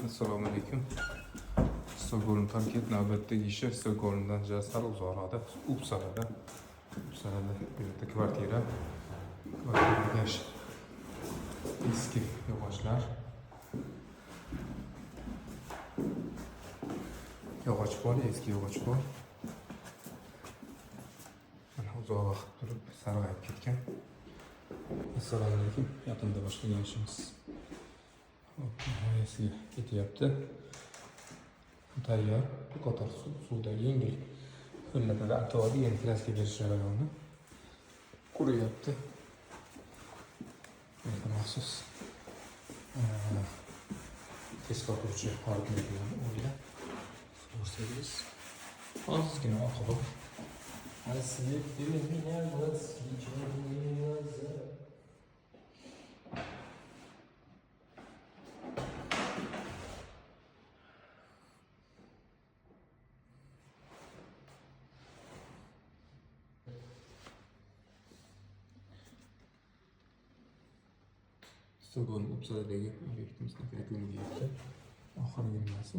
Assalomu alaykum. Stokgolm parket navbatdagi ishi Stokgolmdan sal uzoqroqda, Uppsalada bu yerda kvartiraga eski yog'ochlar. Yog'och bor, eski yog'och bor. Mana uzoq vaqt turib sarg'ayib ketgan. Assalomu alaykum. Yaqinda boshlagan ishimiz nihoyasiga ketyapti. Tayyor, bir qator suvda yengil ho'llanadi. Avtomobil yana kraska berish jarayoni quryapti. Maxsus tezkor quruvchi xodimlar bilan o'ylab ko'rsangiz ozgina oqib освети меня восхищенные глаза. Stokgolm Uppsaladagi obyektimizning yakuniga yetdi. Oxirgi nimasi